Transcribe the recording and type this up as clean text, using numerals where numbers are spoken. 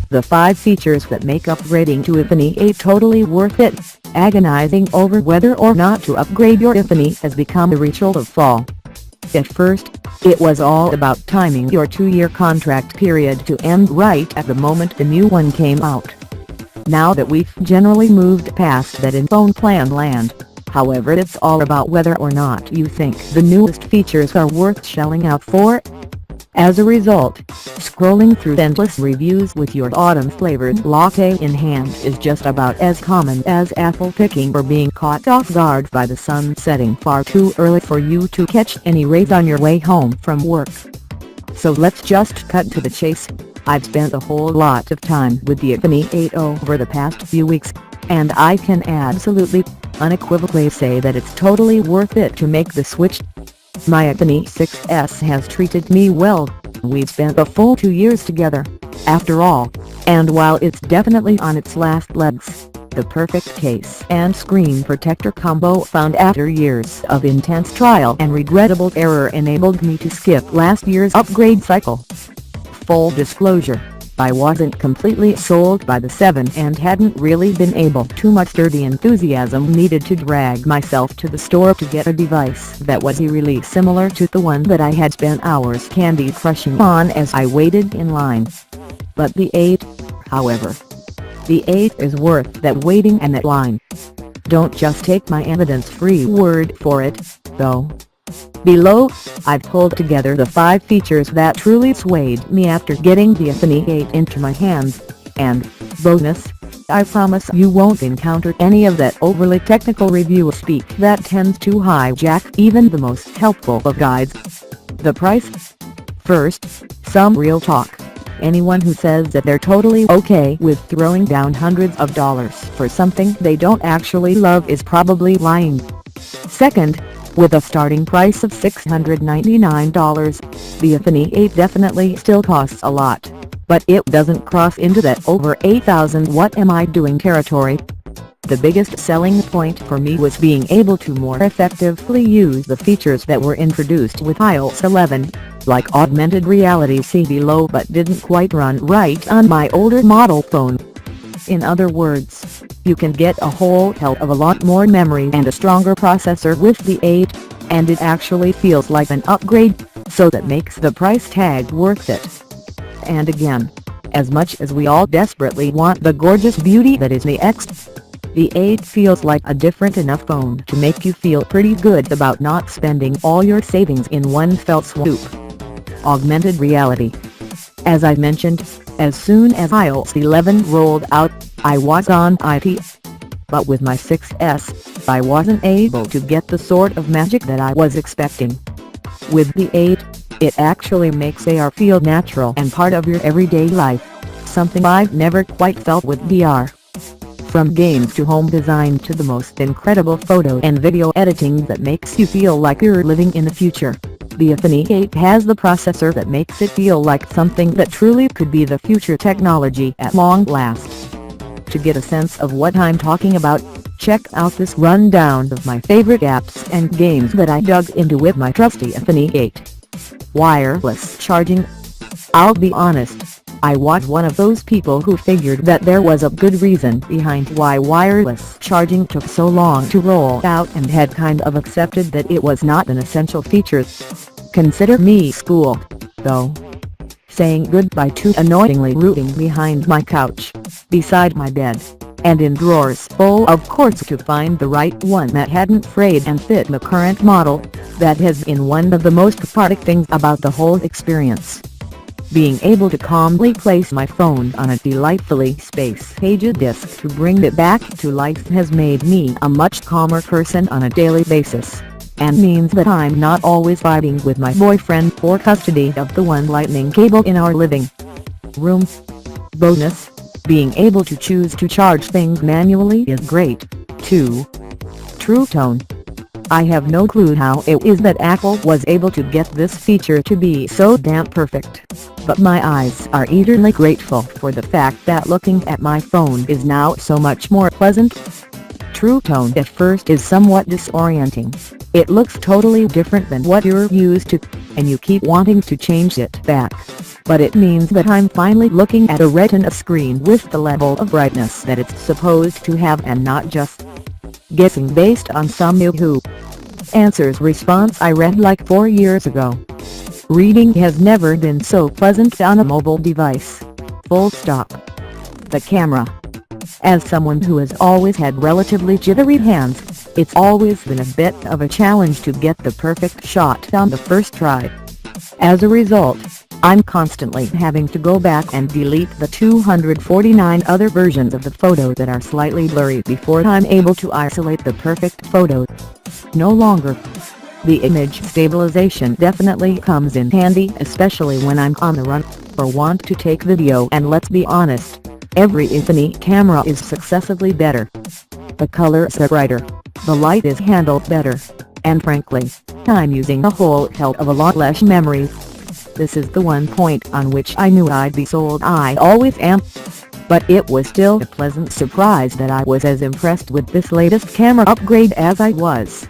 The 5 features that make upgrading to iPhone 8 totally worth it. Agonizing over whether or not to upgrade your iPhone 8 has become a ritual of fall. At first, it was all about timing your 2-year contract period to end right at the moment the new one came out. Now that we've generally moved past that in phone plan land, however, it's all about whether or not you think the newest features are worth shelling out for. As a result, scrolling through endless reviews with your autumn-flavored latte in hand is just about as common as apple picking or being caught off guard by the sun setting far too early for you to catch any rays on your way home from work. So let's just cut to the chase. I've spent a whole lot of time with the iPhone 8 over the past few weeks, and I can absolutely, unequivocally say that it's totally worth it to make the switch. My iPhone 6s has treated me well. We've spent a full 2 years together, after all, and while it's definitely on its last legs, the perfect case and screen protector combo found after years of intense trial and regrettable error enabled me to skip last year's upgrade cycle. Full disclosure, I wasn't completely sold by the 7 and hadn't really been able to muster the enthusiasm needed to drag myself to the store to get a device that was eerily similar to the one that I had spent hours candy crushing on as I waited in line. But the 8, however. The 8 is worth that waiting and that line. Don't just take my evidence-free word for it, though. Below, I've pulled together the 5 features that truly swayed me after getting the iPhone 8 into my hands, and, bonus, I promise you won't encounter any of that overly technical review speak that tends to hijack even the most helpful of guides. The price? First, some real talk. Anyone who says that they're totally okay with throwing down hundreds of dollars for something they don't actually love is probably lying. Second, with a starting price of $699, the iPhone 8 definitely still costs a lot, but it doesn't cross into that over 8,000 what am I doing territory. The biggest selling point for me was being able to more effectively use the features that were introduced with iOS 11, like augmented reality see below but didn't quite run right on my older model phone. In other words, you can get a whole hell of a lot more memory and a stronger processor with the 8, and it actually feels like an upgrade, so that makes the price tag worth it. And again, as much as we all desperately want the gorgeous beauty that is the X, the 8 feels like a different enough phone to make you feel pretty good about not spending all your savings in one fell swoop. Augmented reality. As I mentioned, as soon as iOS 11 rolled out, I was on it. But with my 6s, I wasn't able to get the sort of magic that I was expecting. With the 8, it actually makes AR feel natural and part of your everyday life, something I've never quite felt with VR. From games to home design to the most incredible photo and video editing that makes you feel like you're living in the future, the iPhone 8 has the processor that makes it feel like something that truly could be the future technology at long last. To get a sense of what I'm talking about, check out this rundown of my favorite apps and games that I dug into with my trusty iPhone 8. Wireless charging. I'll be honest, I was one of those people who figured that there was a good reason behind why wireless charging took so long to roll out and had kind of accepted that it was not an essential feature. Consider me schooled, though. Saying goodbye to annoyingly rooting behind my couch, beside my bed, and in drawers full of cords to find the right one that hadn't frayed and fit the current model. That has been one of the most cathartic things about the whole experience. Being able to calmly place my phone on a delightfully space-age disk to bring it back to life has made me a much calmer person on a daily basis, and means that I'm not always fighting with my boyfriend for custody of the one lightning cable in our living room. Bonus, being able to choose to charge things manually is great, too. True Tone. I have no clue how it is that Apple was able to get this feature to be so damn perfect, but my eyes are eternally grateful for the fact that looking at my phone is now so much more pleasant. true tone at first is somewhat disorienting. It looks totally different than what you're used to, and you keep wanting to change it back. But it means that I'm finally looking at a retina screen with the level of brightness that it's supposed to have and not just guessing based on some Yahoo Answers response I read like 4 years ago. Reading has never been so pleasant on a mobile device. Full stop. The camera. As someone who has always had relatively jittery hands, it's always been a bit of a challenge to get the perfect shot on the first try. As a result, I'm constantly having to go back and delete the 249 other versions of the photo that are slightly blurry before I'm able to isolate the perfect photo. No longer. The image stabilization definitely comes in handy, especially when I'm on the run or want to take video, and let's be honest, every iPhone camera is successively better. The colors are brighter, the light is handled better, and frankly, I'm using a whole hell of a lot less memory. This is the one point on which I knew I'd be sold. I always am. But it was still a pleasant surprise that I was as impressed with this latest camera upgrade as I was.